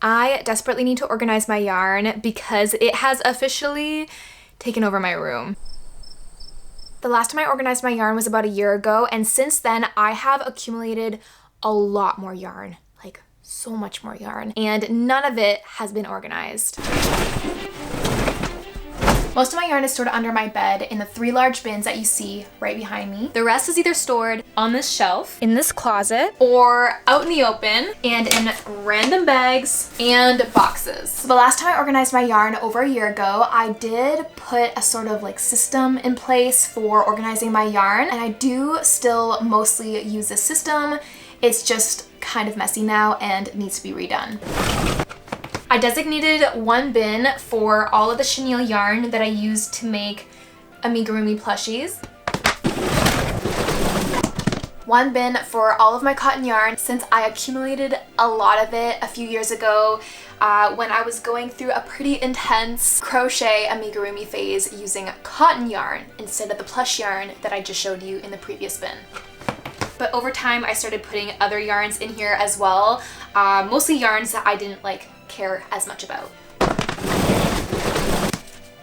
I desperately need to organize my yarn because it has officially taken over my room. The last time I organized my yarn was about a year ago, and since then I have accumulated a lot more yarn, like so much more yarn, and none of it has been organized. Most of my yarn is stored under my bed in the 3 large bins that you see right behind me. The rest is either stored on this shelf, in this closet, or out in the open, and in random bags and boxes. So the last time I organized my yarn over a year ago, I did put a sort of like system in place for organizing my yarn, and I do still mostly use this system. It's just kind of messy now and needs to be redone. I designated 1 bin for all of the chenille yarn that I used to make amigurumi plushies. 1 bin for all of my cotton yarn, since I accumulated a lot of it a few years ago when I was going through a pretty intense crochet amigurumi phase using cotton yarn instead of the plush yarn that I just showed you in the previous bin. But over time I started putting other yarns in here as well, mostly yarns that I didn't care as much about.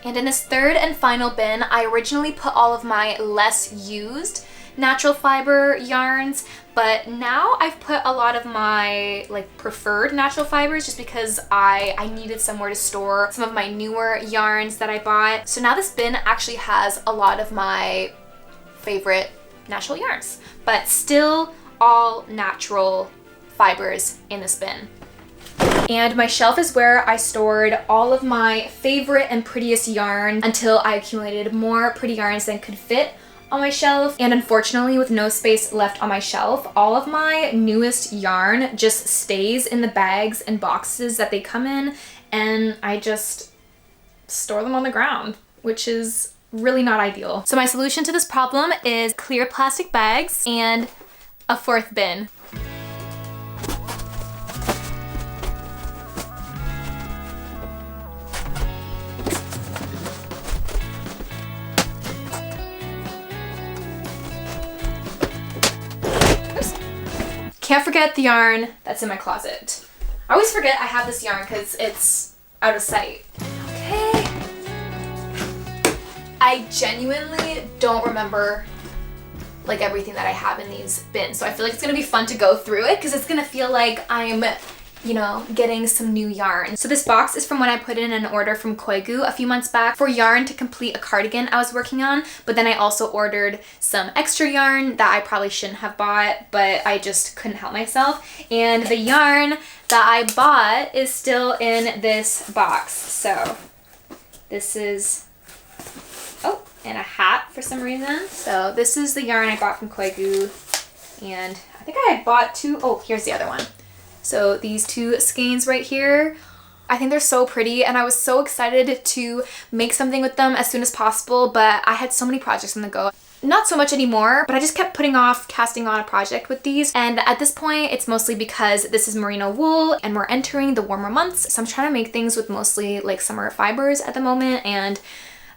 And in this 3rd and final bin, I originally put all of my less used natural fiber yarns, but now I've put a lot of my preferred natural fibers just because I needed somewhere to store some of my newer yarns that I bought. So now this bin actually has a lot of my favorite natural yarns, but still all natural fibers in this bin. And my shelf is where I stored all of my favorite and prettiest yarn until I accumulated more pretty yarns than could fit on my shelf. And unfortunately, with no space left on my shelf, all of my newest yarn just stays in the bags and boxes that they come in, and I just store them on the ground, which is really not ideal. So my solution to this problem is clear plastic bags and a 4th bin. Can't forget the yarn that's in my closet. I always forget I have this yarn because it's out of sight. Okay. I genuinely don't remember everything that I have in these bins, so I feel like it's gonna be fun to go through it because it's gonna feel like I'm getting some new yarn. So this box is from when I put in an order from Koigu a few months back for yarn to complete a cardigan I was working on, but then I also ordered some extra yarn that I probably shouldn't have bought, but I just couldn't help myself. And the yarn that I bought is still in this box. So this is, oh, and a hat for some reason. So this is the yarn I got from Koigu, and I think I had bought 2, oh, here's the other one. So these 2 skeins right here, I think they're so pretty, and I was so excited to make something with them as soon as possible, but I had so many projects on the go. Not so much anymore, but I just kept putting off casting on a project with these, and at this point it's mostly because this is merino wool and we're entering the warmer months, so I'm trying to make things with mostly summer fibers at the moment, and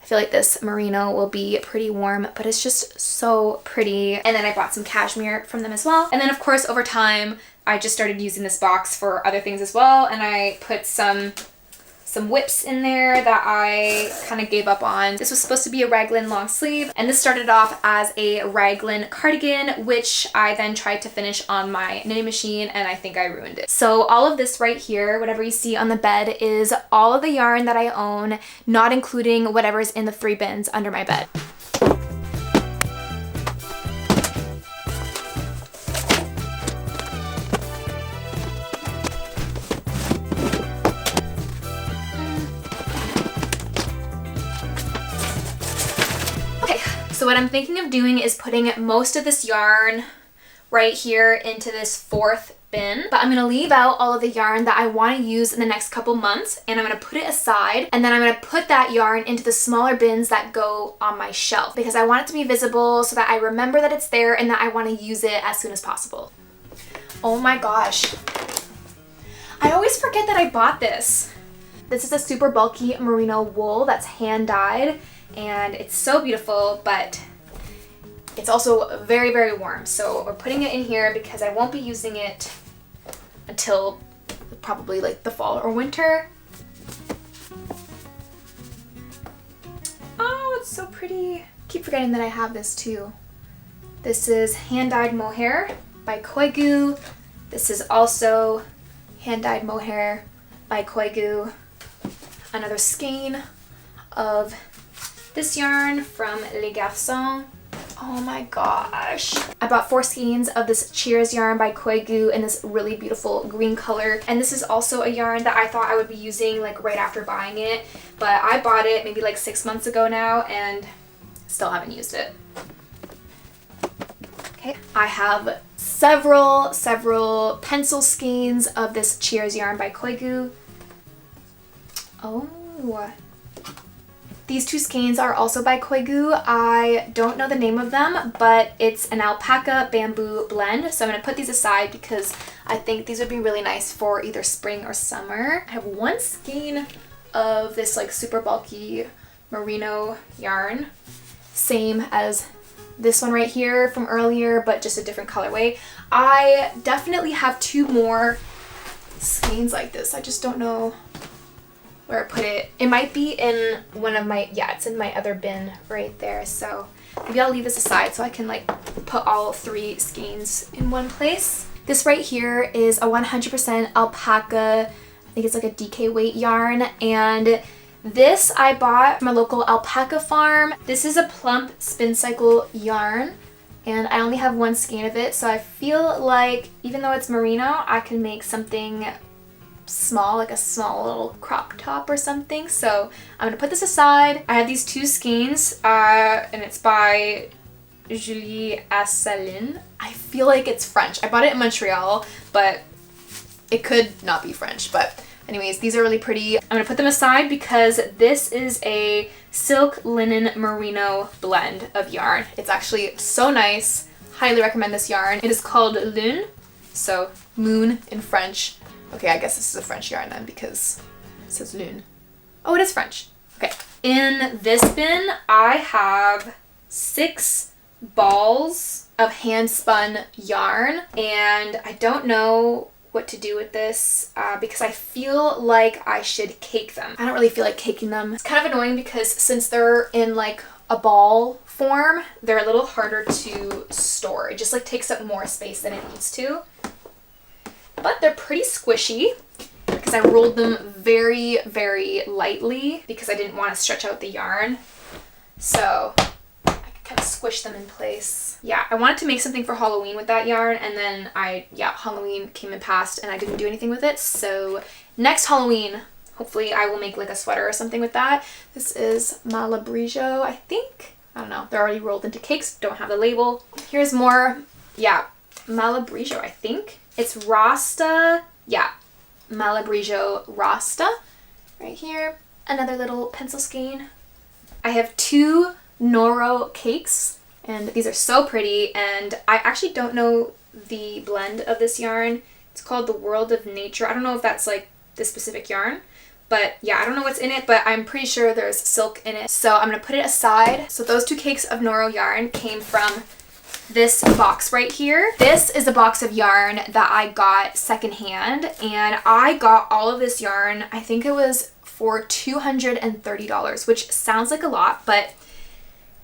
I feel like this merino will be pretty warm, but it's just so pretty. And then I bought some cashmere from them as well. And then of course over time I just started using this box for other things as well, and I put some whips in there that I kind of gave up on. This was supposed to be a raglan long sleeve, and this started off as a raglan cardigan, which I then tried to finish on my knitting machine, and I think I ruined it. So all of this right here, whatever you see on the bed, is all of the yarn that I own, not including whatever's in the 3 bins under my bed. So what I'm thinking of doing is putting most of this yarn right here into this 4th bin, but I'm gonna leave out all of the yarn that I want to use in the next couple months, and I'm gonna put it aside, and then I'm gonna put that yarn into the smaller bins that go on my shelf because I want it to be visible so that I remember that it's there and that I want to use it as soon as possible. Oh my gosh. I always forget that I bought this. This is a super bulky merino wool that's hand dyed, and it's so beautiful, but it's also very, very warm. So we're putting it in here because I won't be using it until probably like the fall or winter. Oh, it's so pretty. Keep forgetting that I have this too. This is hand-dyed mohair by Koigu. This is also hand-dyed mohair by Koigu. Another skein of this yarn from Les Garçons. Oh my gosh. I bought 4 skeins of this Cheers yarn by Koigu in this really beautiful green color. And this is also a yarn that I thought I would be using like right after buying it. But I bought it maybe like 6 months ago now and still haven't used it. Okay, I have several pencil skeins of this Cheers yarn by Koigu. Oh. These 2 skeins are also by Koigu. I don't know the name of them, but it's an alpaca bamboo blend. So I'm going to put these aside because I think these would be really nice for either spring or summer. I have 1 skein of this like super bulky merino yarn. Same as this one right here from earlier, but just a different colorway. I definitely have 2 more skeins like this. I just don't know where I put it. It might be in one of my, yeah, it's in my other bin right there. So maybe I'll leave this aside so I can like put all 3 skeins in one place. This right here is a 100% alpaca, I think it's like a DK weight yarn, and this I bought from a local alpaca farm. This is a plump spin cycle yarn and I only have 1 skein of it, so I feel like even though it's merino, I can make something small, like a small little crop top or something. So I'm gonna put this aside. I have these 2 skeins and it's by Julie Asselin. I feel like it's French. I bought it in Montreal, but it could not be French. But anyways, these are really pretty. I'm gonna put them aside because this is a silk linen merino blend of yarn. It's actually so nice. Highly recommend this yarn. It is called Lune, so moon in French. Okay, I guess this is a French yarn then because it says Lune. Oh, it is French. Okay. In this bin, I have 6 balls of hand spun yarn, and I don't know what to do with this because I feel like I should cake them. I don't really feel like caking them. It's kind of annoying because since they're in like a ball form, they're a little harder to store. It just like takes up more space than it needs to. But they're pretty squishy because I rolled them very, very lightly because I didn't want to stretch out the yarn. So I could kind of squish them in place. Yeah, I wanted to make something for Halloween with that yarn, and then Halloween came and passed and I didn't do anything with it. So next Halloween, hopefully I will make like a sweater or something with that. This is Malabrigo, I think. I don't know. They're already rolled into cakes, don't have the label. Here's more, Malabrigo, I think. It's Rasta, Malabrigo Rasta right here. Another little pencil skein. I have 2 Noro cakes, and these are so pretty, and I actually don't know the blend of this yarn. It's called The World of Nature. I don't know if that's like this specific yarn, but yeah, I don't know what's in it, but I'm pretty sure there's silk in it. So I'm gonna put it aside. So those 2 cakes of Noro yarn came from this box right here. This is a box of yarn that I got secondhand, and I got all of this yarn, I think it was for $230, which sounds like a lot, but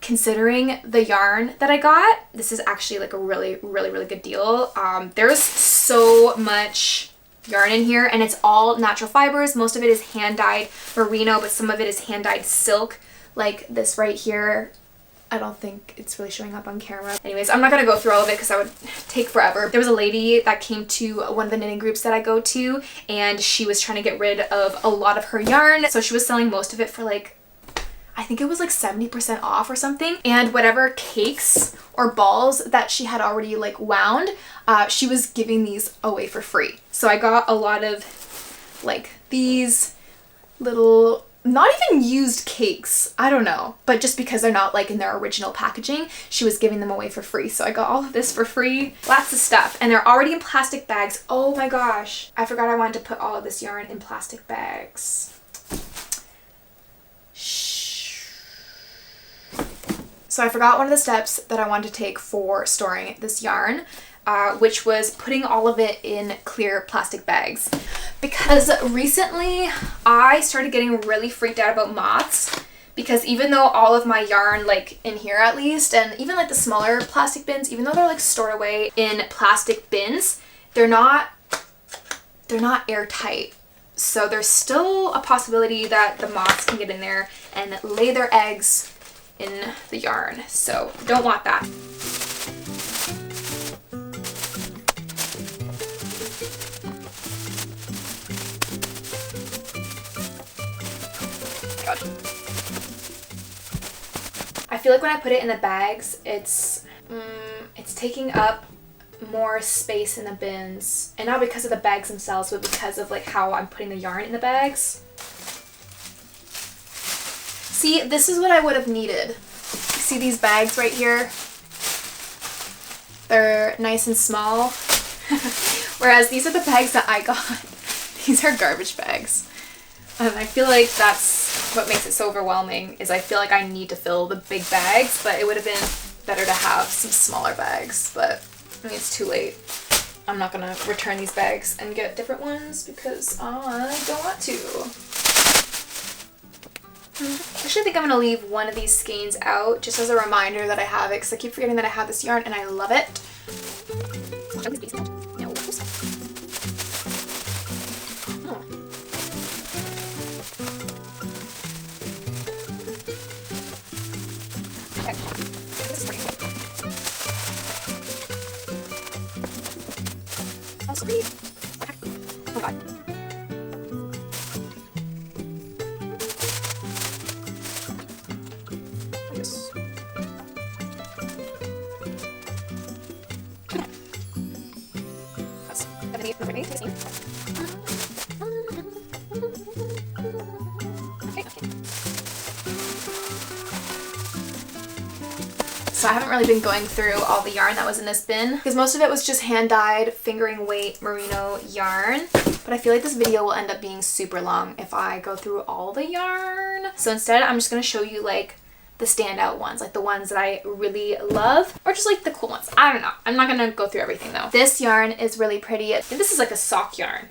considering the yarn that I got, this is actually like a really, really, really good deal. There's so much yarn in here, and it's all natural fibers. Most of it is hand-dyed merino, but some of it is hand-dyed silk, like this right here. I don't think it's really showing up on camera. Anyways, I'm not gonna go through all of it because that would take forever. There was a lady that came to one of the knitting groups that I go to, and she was trying to get rid of a lot of her yarn. So she was selling most of it for like, I think it was like 70% off or something. And whatever cakes or balls that she had already like wound, she was giving these away for free. So I got a lot of like these little, not even used cakes, I don't know, but just because they're not like in their original packaging, she was giving them away for free. So I got all of this for free. Lots of stuff, and they're already in plastic bags. Oh my gosh, I forgot I wanted to put all of this yarn in plastic bags. So I forgot one of the steps that I wanted to take for storing this yarn, which was putting all of it in clear plastic bags. because recently I started getting really freaked out about moths, because even though all of my yarn, like in here at least, and even like the smaller plastic bins, even though they're like stored away in plastic bins, they're not airtight. So there's still a possibility that the moths can get in there and lay their eggs in the yarn. So don't want that. God. I feel like when I put it in the bags, it's taking up more space in the bins, and not because of the bags themselves, but because of like how I'm putting the yarn in the bags. See, this is what I would have needed. See these bags right here? They're nice and small. Whereas these are the bags that I got. These are garbage bags. And I feel like that's what makes it so overwhelming, is I feel like I need to fill the big bags, but it would have been better to have some smaller bags. But I mean, it's too late. I'm not gonna return these bags and get different ones because I don't want to. I actually think I'm gonna leave one of these skeins out just as a reminder that I have it, because I keep forgetting that I have this yarn and I love it. No. Oh god. Yes. That's number 8, 16. Okay. So I haven't really been going through all the yarn that was in this bin, because most of it was just hand-dyed, fingering weight merino yarn. But I feel like this video will end up being super long if I go through all the yarn. So instead, I'm just going to show you like the standout ones, like the ones that I really love, or just like the cool ones. I don't know. I'm not going to go through everything though. This yarn is really pretty. I think this is like a sock yarn.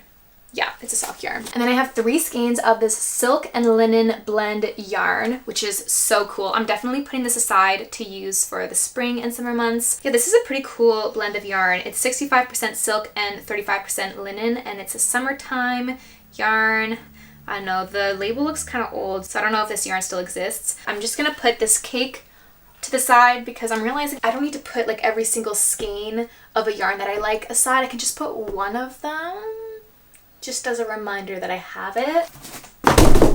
Yeah, it's a sock yarn. And then I have 3 skeins of this silk and linen blend yarn, which is so cool. I'm definitely putting this aside to use for the spring and summer months. Yeah, this is a pretty cool blend of yarn. It's 65% silk and 35% linen, and it's a summertime yarn. I know the label looks kind of old, so I don't know if this yarn still exists. I'm just gonna put this cake to the side because I'm realizing I don't need to put like every single skein of a yarn that I like aside. I can just put one of them, just as a reminder that I have it.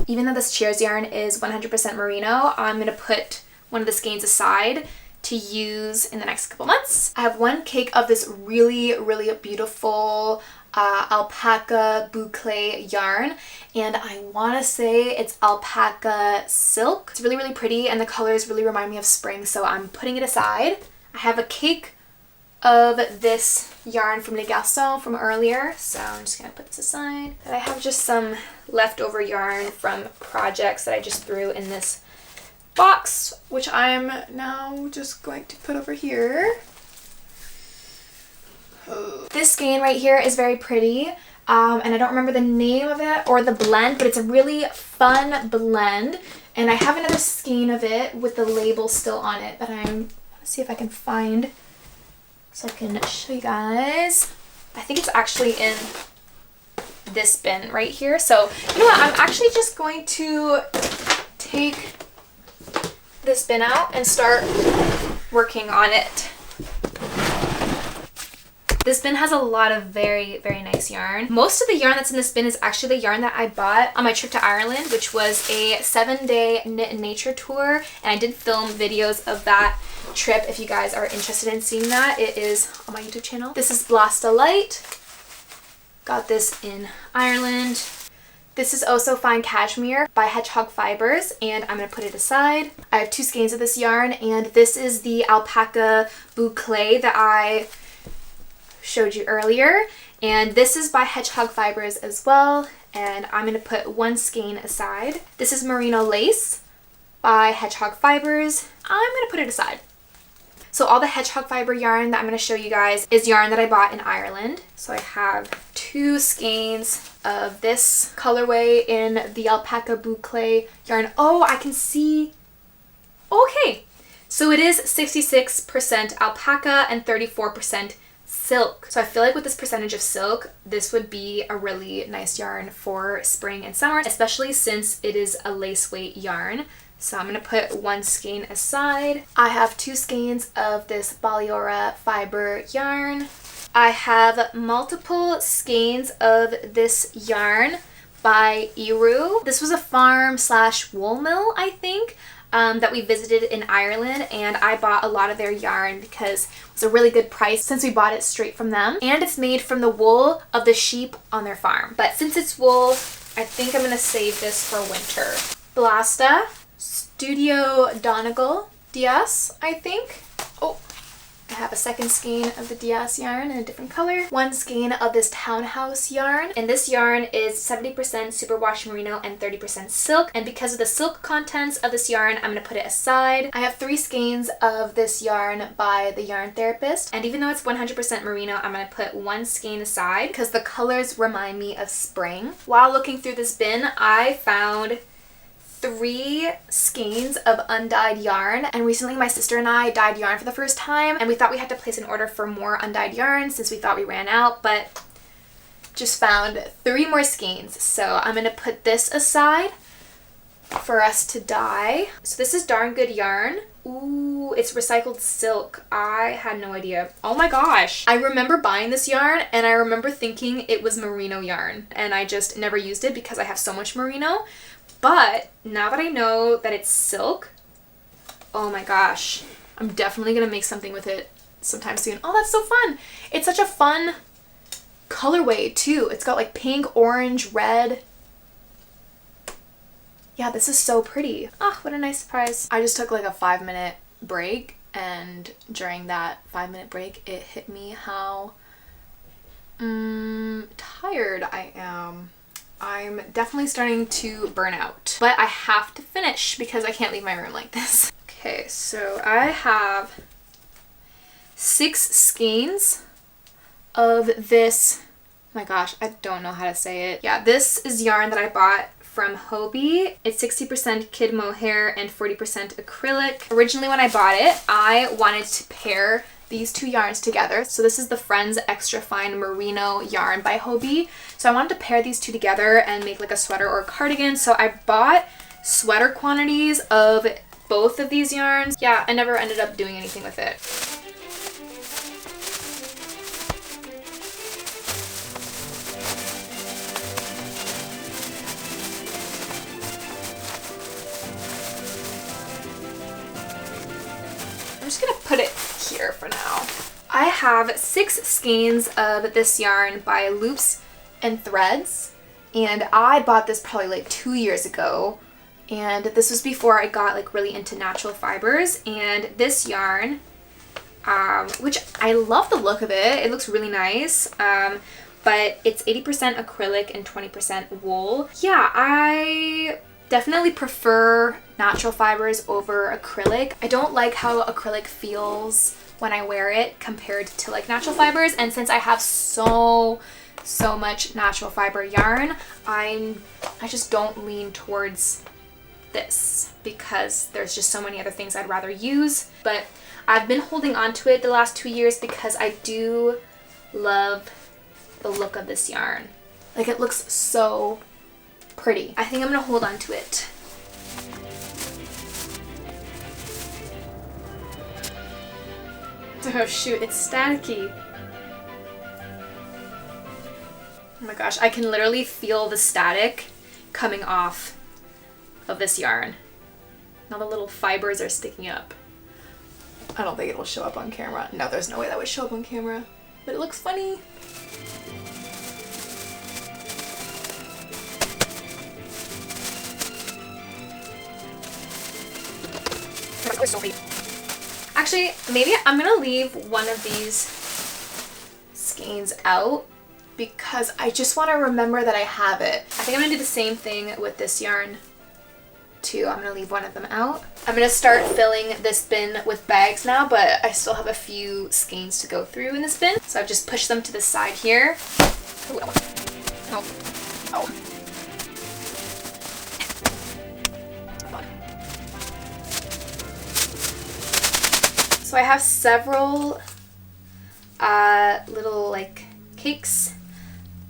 Even though this Cheers yarn is 100% merino, I'm going to put one of the skeins aside to use in the next couple months. I have one cake of this really, really beautiful alpaca boucle yarn, and I want to say it's alpaca silk. It's really, really pretty, and the colors really remind me of spring, so I'm putting it aside. I have a cake of this yarn from Les Garçons from earlier, so I'm just gonna put this aside. And I have just some leftover yarn from projects that I just threw in this box, which I'm now just going to put over here. This skein right here is very pretty, and I don't remember the name of it or the blend, but it's a really fun blend, and I have another skein of it with the label still on it that I'm gonna see if I can find so I can show you guys. I think it's actually in this bin right here. So, you know what? I'm actually just going to take this bin out and start working on it. This bin has a lot of very, very nice yarn. Most of the yarn that's in this bin is actually the yarn that I bought on my trip to Ireland, which was a 7-day knit and nature tour, and I did film videos of that trip if you guys are interested in seeing that. It is on my YouTube channel. This is Blasta Light. Got this in Ireland. This is Also Fine Cashmere by Hedgehog Fibers, and I'm going to put it aside. I have 2 skeins of this yarn, and this is the alpaca boucle that I showed you earlier, and this is by Hedgehog Fibers as well, and I'm going to put 1 skein aside. This is Merino Lace by Hedgehog Fibers. I'm going to put it aside. So all the hedgehog fiber yarn that I'm going to show you guys is yarn that I bought in Ireland. So I have 2 skeins of this colorway in the alpaca boucle yarn. Oh, I can see. Okay. So it is 66% alpaca and 34% silk. So I feel like with this percentage of silk, this would be a really nice yarn for spring and summer, especially since it is a lace weight yarn. So I'm going to put 1 skein aside. I have 2 skeins of this Baliora fiber yarn. I have multiple skeins of this yarn by Iru. This was a farm / wool mill, I think, that we visited in Ireland, and I bought a lot of their yarn because it was a really good price since we bought it straight from them. And it's made from the wool of the sheep on their farm. But since it's wool, I think I'm going to save this for winter. Blasta Studio Donegal DS, I think. Oh, I have a 2nd skein of the DS yarn in a different color. 1 skein of this Townhouse yarn. And this yarn is 70% superwash merino and 30% silk. And because of the silk contents of this yarn, I'm going to put it aside. I have 3 skeins of this yarn by the Yarn Therapist. And even though it's 100% merino, I'm going to put 1 skein aside because the colors remind me of spring. While looking through this bin, I found 3 skeins of undyed yarn, and recently my sister and I dyed yarn for the first time, and we thought we had to place an order for more undyed yarn since we thought we ran out, but just found 3 more skeins. So I'm going to put this aside for us to dye. So this is Darn Good yarn. Ooh, it's recycled silk. I had no idea. Oh my gosh. I remember buying this yarn and I remember thinking it was merino yarn, and I just never used it because I have so much merino. But now that I know that it's silk, oh my gosh, I'm definitely going to make something with it sometime soon. Oh, that's so fun. It's such a fun colorway too. It's got like pink, orange, red. Yeah, this is so pretty. Ah, what a nice surprise. I just took like a 5-minute break, and during that 5-minute break, it hit me how tired I am. I'm definitely starting to burn out, but I have to finish because I can't leave my room like this. Okay, so I have 6 skeins of this, oh my gosh, I don't know how to say it. Yeah, this is yarn that I bought from Hobie. It's 60% kid mohair and 40% acrylic. Originally when I bought it, I wanted to pair these 2 yarns together. So this is the Friends Extra Fine Merino yarn by Hobie. So I wanted to pair these 2 together and make like a sweater or a cardigan. So I bought sweater quantities of both of these yarns. Yeah, I never ended up doing anything with it. I'm just gonna put it here for now. I have 6 skeins of this yarn by Loops and Threads, and I bought this probably like 2 years ago, and this was before I got like really into natural fibers. And this yarn, which I love the look of it, it looks really nice, but it's 80% acrylic and 20% wool. Yeah, I definitely prefer natural fibers over acrylic. I don't like how acrylic feels when I wear it compared to like natural fibers, and since I have so much natural fiber yarn, I just don't lean towards this because there's just so many other things I'd rather use. But I've been holding on to it the last 2 years because I do love the look of this yarn. Like, it looks so pretty. I think I'm gonna hold on to it. Oh shoot, it's staticky. Oh my gosh, I can literally feel the static coming off of this yarn. Now the little fibers are sticking up. I don't think it will show up on camera. No, there's no way that would show up on camera, but it looks funny. Actually, maybe I'm gonna leave one of these skeins out because I just want to remember that I have it. I think I'm gonna do the same thing with this yarn too. I'm gonna leave one of them out I'm gonna start filling this bin with bags now, but I still have a few skeins to go through in this bin. So I've just pushed them to the side here. So I have several little like cakes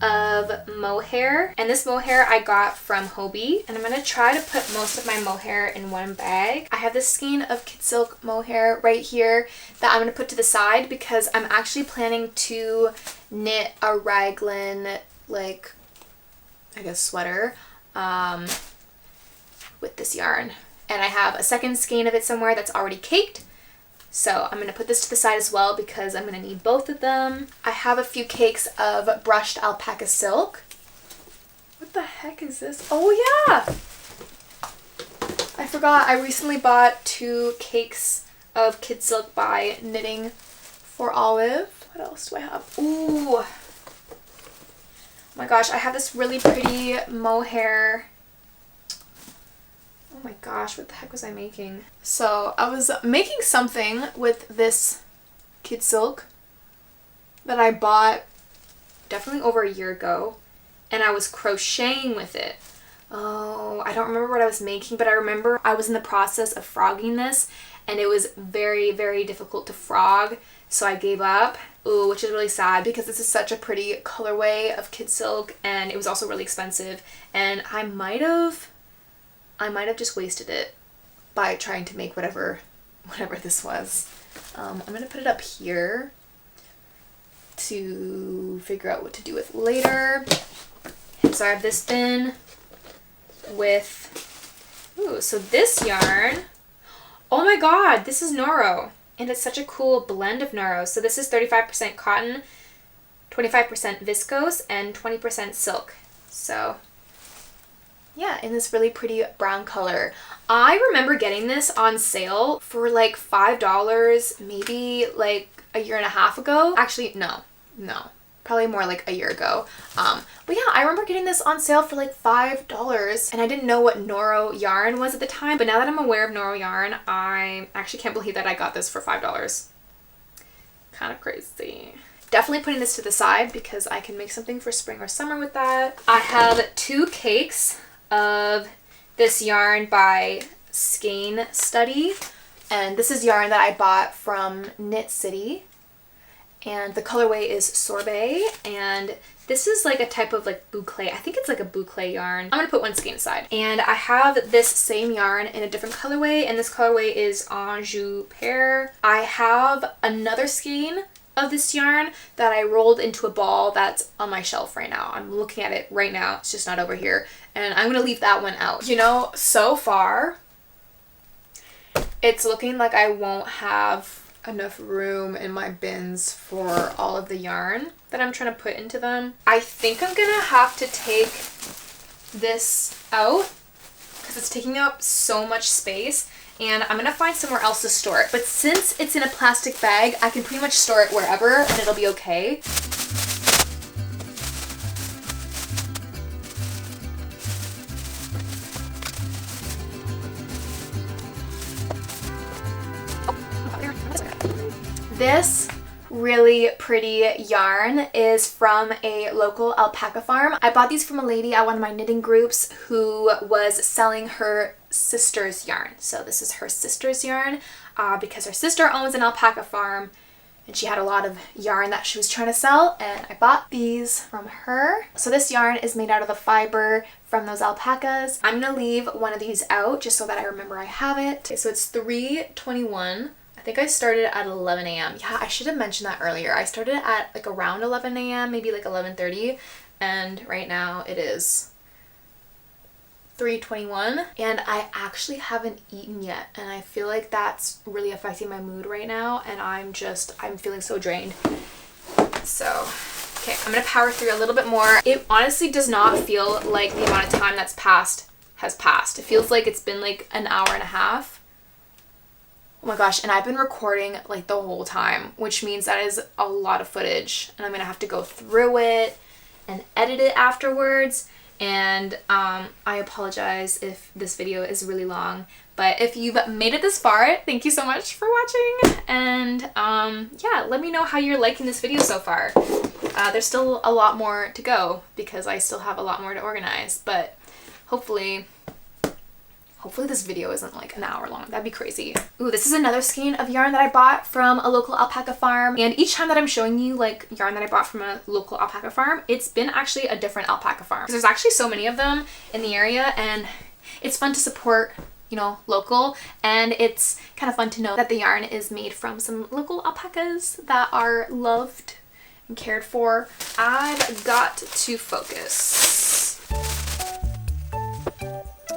of mohair, and this mohair I got from Hobie, and I'm gonna try to put most of my mohair in one bag. I have this skein of kid silk mohair right here that I'm gonna put to the side because I'm actually planning to knit a raglan, like, I guess sweater with this yarn, and I have a second skein of it somewhere that's already caked. So I'm going to put this to the side as well because I'm going to need both of them. I have a few cakes of brushed alpaca silk. What the heck is this? Oh yeah! I forgot. I recently bought 2 cakes of kid silk by Knitting for Olive. What else do I have? Ooh! Oh my gosh, I have this really pretty mohair. Oh my gosh, what the heck was I making? So I was making something with this kid silk that I bought definitely over a year ago, and I was crocheting with it. Oh, I don't remember what I was making, but I remember I was in the process of frogging this, and it was very, very difficult to frog, so I gave up. Ooh, which is really sad because this is such a pretty colorway of kid silk, and it was also really expensive, and I might have just wasted it by trying to make whatever this was. I'm gonna put it up here to figure out what to do with later. So I have this bin with, ooh, so this yarn, oh my god, this is Noro, and it's such a cool blend of Noro. So this is 35% cotton, 25% viscose, and 20% silk. So yeah, in this really pretty brown color. I remember getting this on sale for like $5 maybe like a year and a half ago. Actually, no, probably more like a year ago. But yeah, I remember getting this on sale for like $5, and I didn't know what Noro yarn was at the time, but now that I'm aware of Noro yarn, I actually can't believe that I got this for $5. Kind of crazy. Definitely putting this to the side because I can make something for spring or summer with that. I have 2 cakes of this yarn by Skein Study, and this is yarn that I bought from Knit City, and the colorway is Sorbet, and this is like a type of like boucle. I think it's like a boucle yarn. I'm gonna put one skein aside, and I have this same yarn in a different colorway, and this colorway is Anjou Pear. I have another skein of this yarn that I rolled into a ball that's on my shelf right now. I'm looking at it right now. It's just not over here. And I'm gonna leave that one out. You know, so far, it's looking like I won't have enough room in my bins for all of the yarn that I'm trying to put into them. I think I'm gonna have to take this out because it's taking up so much space, and I'm gonna find somewhere else to store it. But since it's in a plastic bag, I can pretty much store it wherever and it'll be okay. This really pretty yarn is from a local alpaca farm. I bought these from a lady at one of my knitting groups who was selling her sister's yarn. So this is her sister's yarn because her sister owns an alpaca farm and she had a lot of yarn that she was trying to sell, and I bought these from her. So this yarn is made out of the fiber from those alpacas. I'm gonna leave one of these out just so that I remember I have it. Okay, so it's 3:21. I think I started at 11 a.m. Yeah, I should have mentioned that earlier. I started at like around 11 a.m., maybe like 11:30, and right now it is 3:21, and I actually haven't eaten yet, and I feel like that's really affecting my mood right now, and I'm feeling so drained. So, okay, I'm gonna power through a little bit more. It honestly does not feel like the amount of time that's passed has passed. It feels like it's been like an hour and a half. Oh my gosh, and I've been recording like the whole time, which means that is a lot of footage, and I'm gonna have to go through it and edit it afterwards, And I apologize if this video is really long, but if you've made it this far, thank you so much for watching. And yeah, let me know how you're liking this video so far. There's still a lot more to go because I still have a lot more to organize, but hopefully this video isn't like an hour long. That'd be crazy. Ooh, this is another skein of yarn that I bought from a local alpaca farm. And each time that I'm showing you like yarn that I bought from a local alpaca farm, it's been actually a different alpaca farm. There's actually so many of them in the area, and it's fun to support, you know, local, and it's kind of fun to know that the yarn is made from some local alpacas that are loved and cared for. I've got to focus.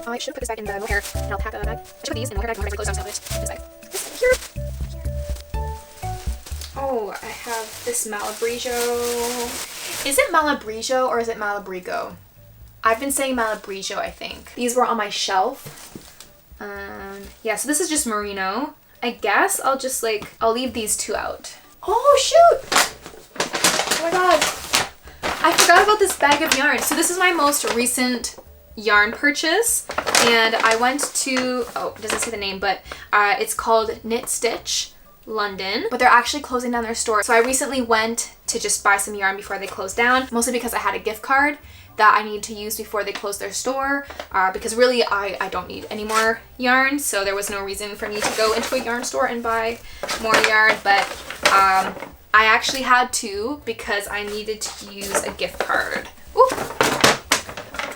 Oh, I should have put this back in the Mohair and alpaca bag. I should put these in the Mohair bag when I close down this bag. Here. Oh, I have this Malabrigo. Is it Malabrigo or is it Malabrigo? I've been saying Malabrigo, I think. These were on my shelf. Yeah, so this is just merino. I guess I'll just like, I'll leave these two out. Oh, shoot! Oh my god. I forgot about this bag of yarn. So this is my most recent yarn purchase, and I went to, oh, it doesn't say the name, but it's called Knit Stitch London, but they're actually closing down their store. So I recently went to just buy some yarn before they closed down, mostly because I had a gift card that I need to use before they close their store, because really I don't need any more yarn, so there was no reason for me to go into a yarn store and buy more yarn, but I actually had to because I needed to use a gift card. Ooh.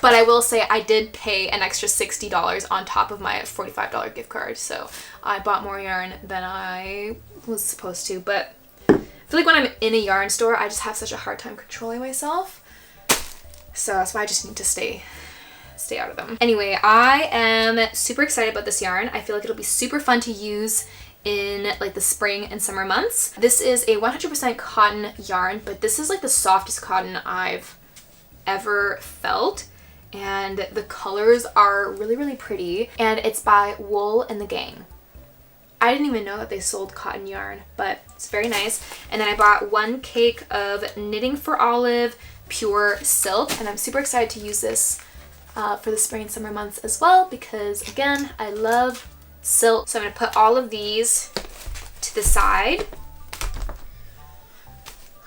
But I will say I did pay an extra $60 on top of my $45 gift card, so I bought more yarn than I was supposed to. But I feel like when I'm in a yarn store, I just have such a hard time controlling myself. So that's why I just need to stay out of them. Anyway, I am super excited about this yarn. I feel like it'll be super fun to use in like the spring and summer months. This is a 100% cotton yarn, but this is like the softest cotton I've ever felt. And the colors are really, really pretty. And it's by Wool and the Gang. I didn't even know that they sold cotton yarn, but it's very nice. And then I bought 1 cake of Knitting for Olive pure silk, and I'm super excited to use this for the spring and summer months as well, because again, I love silk. So I'm going to put all of these to the side.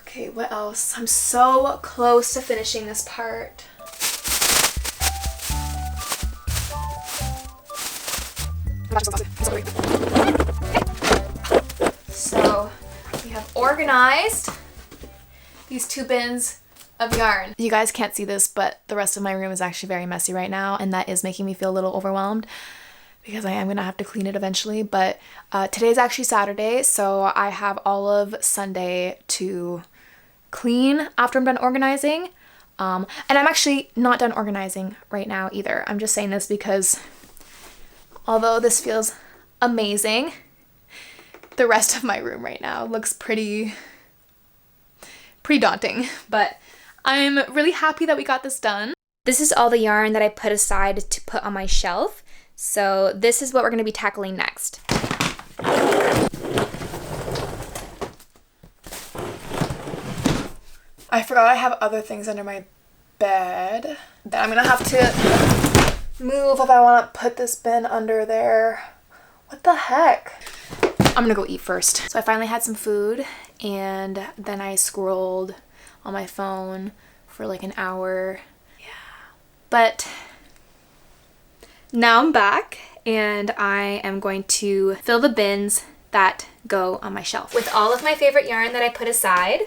Okay, what else? I'm so close to finishing this part. So we have organized these 2 bins of yarn. You guys can't see this, but the rest of my room is actually very messy right now, and that is making me feel a little overwhelmed because I am gonna have to clean it eventually. But today's actually Saturday, so I have all of Sunday to clean after I'm done organizing. And I'm actually not done organizing right now either. I'm just saying this because although this feels amazing, the rest of my room right now looks pretty daunting, but I'm really happy that we got this done. This is all the yarn that I put aside to put on my shelf. So this is what we're going to be tackling next. I forgot I have other things under my bed that I'm going to have to move if I want to put this bin under there. What the heck? I'm gonna go eat first. So I finally had some food, and then I scrolled on my phone for like an hour. Yeah. But now I'm back, and I am going to fill the bins that go on my shelf with all of my favorite yarn that I put aside.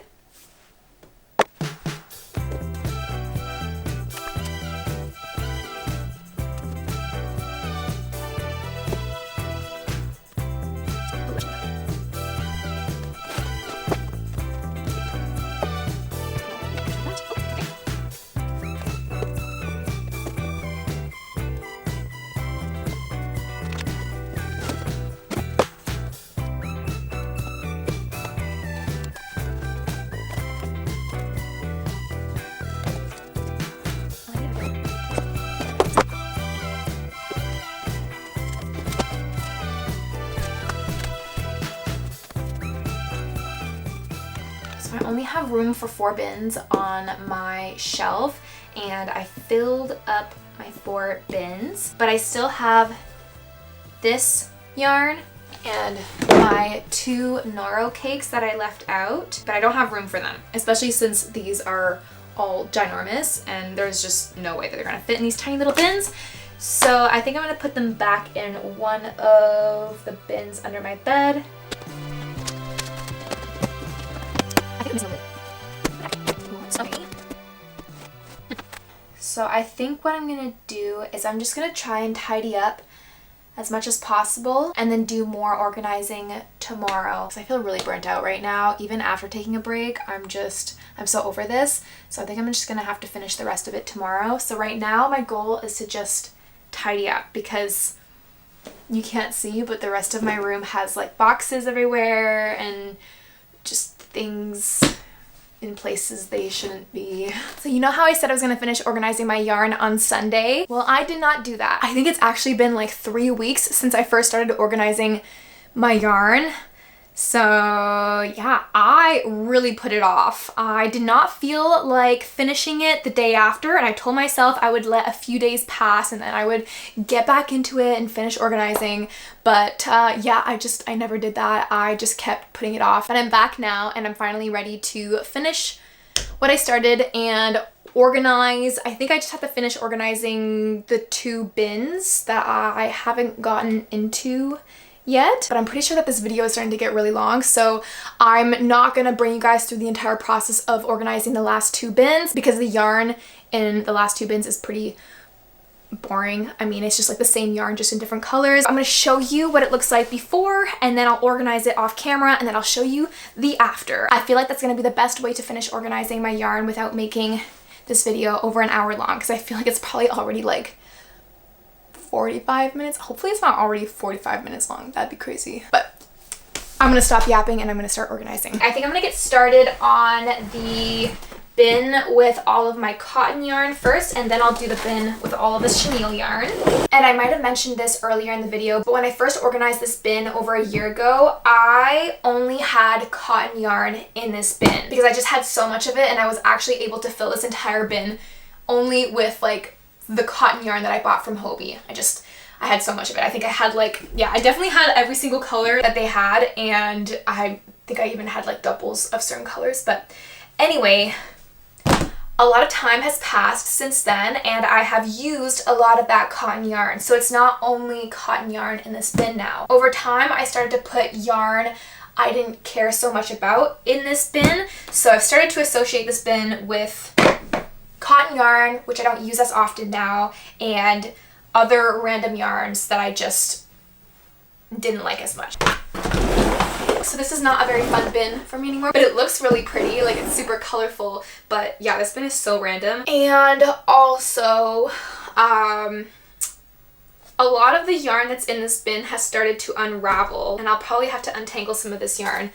I only have room for 4 bins on my shelf, and I filled up my 4 bins, but I still have this yarn and my 2 Noro cakes that I left out, but I don't have room for them, especially since these are all ginormous and there's just no way that they're gonna fit in these tiny little bins. So I think I'm gonna put them back in one of the bins under my bed. So I think what I'm gonna do is I'm just gonna try and tidy up as much as possible and then do more organizing tomorrow. Because I feel really burnt out right now. Even after taking a break, I'm so over this. So I think I'm just gonna have to finish the rest of it tomorrow. So right now my goal is to just tidy up, because you can't see, but the rest of my room has like boxes everywhere and just things in places they shouldn't be. So you know how I said I was gonna finish organizing my yarn on Sunday? Well, I did not do that. I think it's actually been like 3 weeks since I first started organizing my yarn. So yeah, I really put it off. I did not feel like finishing it the day after, and I told myself I would let a few days pass and then I would get back into it and finish organizing. But yeah, I never did that. I just kept putting it off, and I'm back now and I'm finally ready to finish what I started and organize. I think I just have to finish organizing the 2 bins that I haven't gotten into yet, but I'm pretty sure that this video is starting to get really long, so I'm not gonna bring you guys through the entire process of organizing the last 2 bins, because the yarn in the last 2 bins is pretty boring. I mean, it's just like the same yarn, just in different colors. I'm gonna show you what it looks like before, and then I'll organize it off camera, and then I'll show you the after. I feel like that's gonna be the best way to finish organizing my yarn without making this video over an hour long, because I feel like it's probably already like 45 minutes. Hopefully it's not already 45 minutes long. That'd be crazy. But I'm gonna stop yapping and I'm gonna start organizing. I think I'm gonna get started on the bin with all of my cotton yarn first, and then I'll do the bin with all of the chenille yarn. And I might have mentioned this earlier in the video, but when I first organized this bin over a year ago, I only had cotton yarn in this bin because I just had so much of it, and I was actually able to fill this entire bin only with like the cotton yarn that I bought from Hobie. I had so much of it. I think I had like, yeah, I definitely had every single color that they had, and I think I even had like doubles of certain colors. But anyway, a lot of time has passed since then, and I have used a lot of that cotton yarn. So it's not only cotton yarn in this bin now. Over time, I started to put yarn I didn't care so much about in this bin. So I've started to associate this bin with cotton yarn, which I don't use as often now, and other random yarns that I just didn't like as much. So this is not a very fun bin for me anymore, but it looks really pretty, like it's super colorful. But yeah, this bin is so random. And also, a lot of the yarn that's in this bin has started to unravel, and I'll probably have to untangle some of this yarn.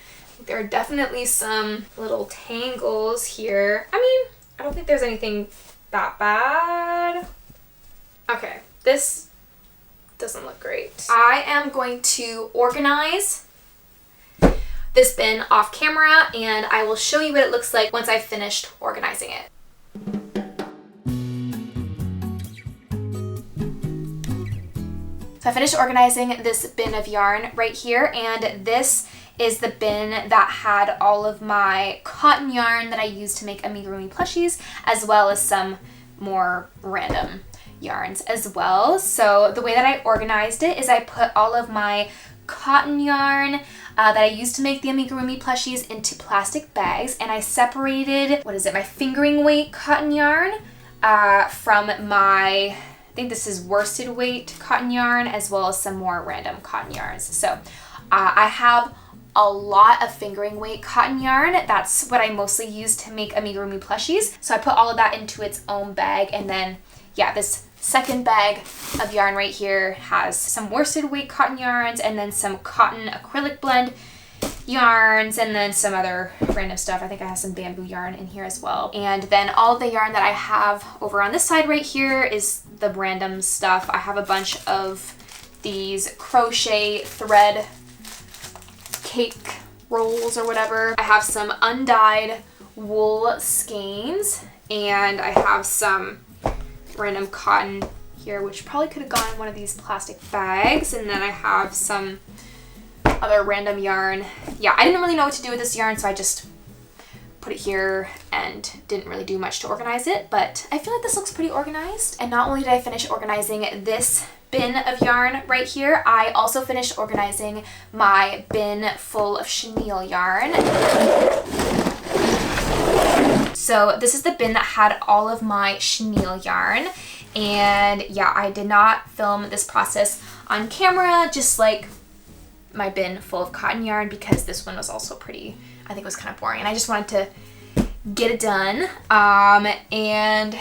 There are definitely some little tangles here. I mean, I don't think there's anything that bad. Okay, this doesn't look great. I am going to organize this bin off camera, and I will show you what it looks like once I've finished organizing it. So I finished organizing this bin of yarn right here, and this is the bin that had all of my cotton yarn that I used to make amigurumi plushies, as well as some more random yarns as well. So the way that I organized it is I put all of my cotton yarn that I used to make the amigurumi plushies into plastic bags, and I separated, my fingering weight cotton yarn from my, I think this is worsted weight cotton yarn, as well as some more random cotton yarns. So I have a lot of fingering weight cotton yarn. That's what I mostly use to make amigurumi plushies. So I put all of that into its own bag, and then yeah, this second bag of yarn right here has some worsted weight cotton yarns, and then some cotton acrylic blend yarns, and then some other random stuff. I think I have some bamboo yarn in here as well. And then all of the yarn that I have over on this side right here is the random stuff. I have a bunch of these crochet thread cake rolls or whatever. I have some undyed wool skeins, and I have some random cotton here, which probably could have gone in one of these plastic bags. And then I have some other random yarn. Yeah, I didn't really know what to do with this yarn, so I just put it here and didn't really do much to organize it, but I feel like this looks pretty organized. And not only did I finish organizing this bin of yarn right here, I also finished organizing my bin full of chenille yarn. So this is the bin that had all of my chenille yarn. And yeah, I did not film this process on camera, just like my bin full of cotton yarn, because this one was also pretty, I think it was kind of boring, and I just wanted to get it done. And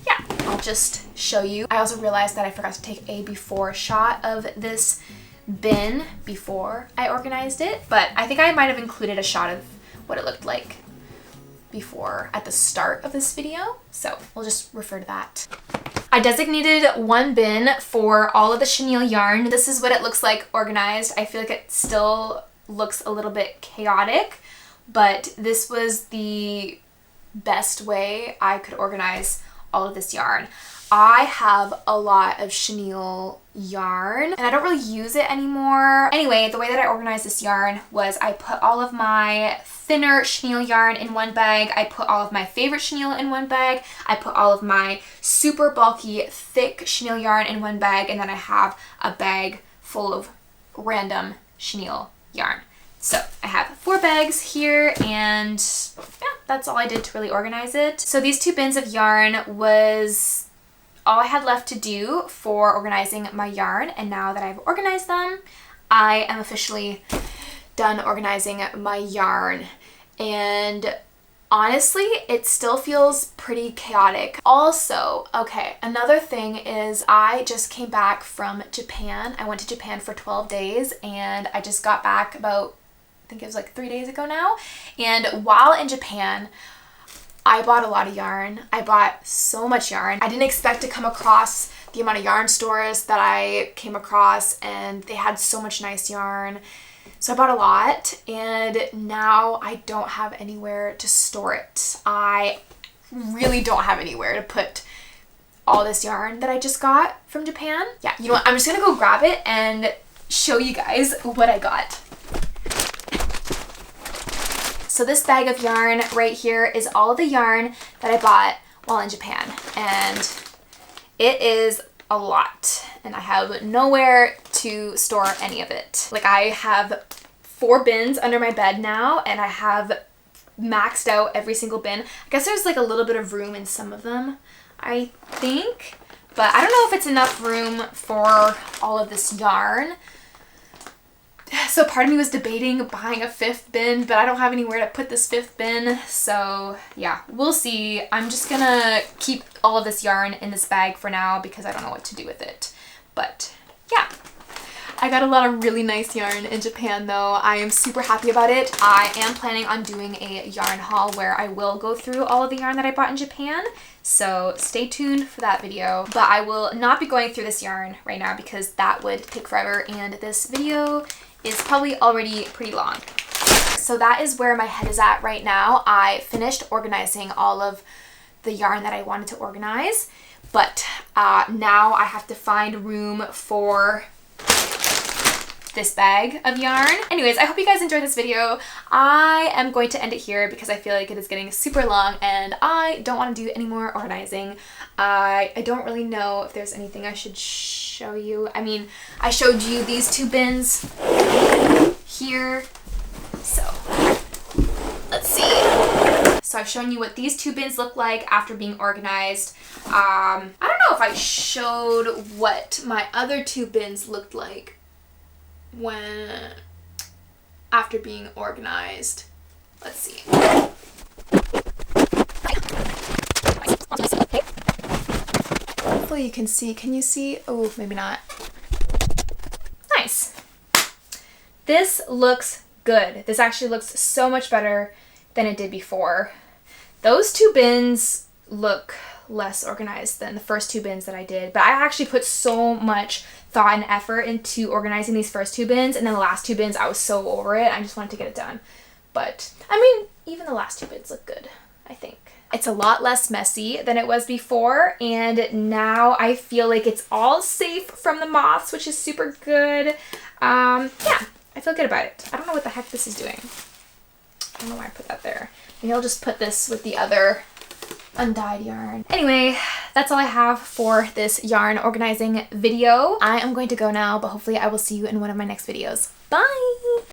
yeah, I'll just show you. I also realized that I forgot to take a before shot of this bin before I organized it, but I think I might have included a shot of what it looked like before at the start of this video, so we'll just refer to that. I designated one bin for all of the chenille yarn. This is what it looks like organized. I feel like it still looks a little bit chaotic, but this was the best way I could organize all of this yarn. I have a lot of chenille yarn and I don't really use it anymore. Anyway, the way that I organized this yarn was I put all of my thinner chenille yarn in one bag, I put all of my favorite chenille in one bag, I put all of my super bulky thick chenille yarn in one bag, and then I have a bag full of random chenille yarn. So I have 4 bags here, and yeah, that's all I did to really organize it. So these 2 bins of yarn was all I had left to do for organizing my yarn, and now that I've organized them, I am officially done organizing my yarn. And honestly, it still feels pretty chaotic. Also, okay, another thing is I just came back from Japan. I went to Japan for 12 days and I just got back about, I think it was like 3 days ago now. And while in Japan, I bought a lot of yarn. I bought so much yarn. I didn't expect to come across the amount of yarn stores that I came across, and they had so much nice yarn. So I bought a lot, and now I don't have anywhere to store it. I really don't have anywhere to put all this yarn that I just got from Japan. Yeah, you know what? I'm just gonna go grab it and show you guys what I got. So this bag of yarn right here is all of the yarn that I bought while in Japan, and it is a lot, and I have nowhere to store any of it. Like, I have 4 bins under my bed now, and I have maxed out every single bin. I guess there's like a little bit of room in some of them, I think, but I don't know if it's enough room for all of this yarn. So part of me was debating buying a 5th bin, but I don't have anywhere to put this 5th bin. So yeah, we'll see. I'm just gonna keep all of this yarn in this bag for now because I don't know what to do with it. But yeah, I got a lot of really nice yarn in Japan though. I am super happy about it. I am planning on doing a yarn haul where I will go through all of the yarn that I bought in Japan. So stay tuned for that video. But I will not be going through this yarn right now because that would take forever, and this video is probably already pretty long. So that is where my head is at right now. I finished organizing all of the yarn that I wanted to organize, but now I have to find room for this bag of yarn. Anyways, I hope you guys enjoyed this video. I am going to end it here because I feel like it is getting super long and I don't want to do any more organizing. I don't really know if there's anything I should show you. I mean, I showed you these 2 bins here. So let's see. So I've shown you what these 2 bins look like after being organized. I don't know if I showed what my other 2 bins looked like after being organized. Let's see. Hopefully you can see. Can you see? Oh, maybe not. Nice. This looks good. This actually looks so much better than it did before. Those 2 bins look less organized than the first 2 bins that I did, but I actually put so much thought and effort into organizing these first 2 bins, and then the last 2 bins I was so over it. I just wanted to get it done. But I mean, even the last 2 bins look good, I think. It's a lot less messy than it was before, and now I feel like it's all safe from the moths, which is super good. Yeah, I feel good about it. I don't know what the heck this is doing. I don't know why I put that there. Maybe I'll just put this with the other undyed yarn. Anyway, that's all I have for this yarn organizing video. I am going to go now, but hopefully I will see you in one of my next videos. Bye!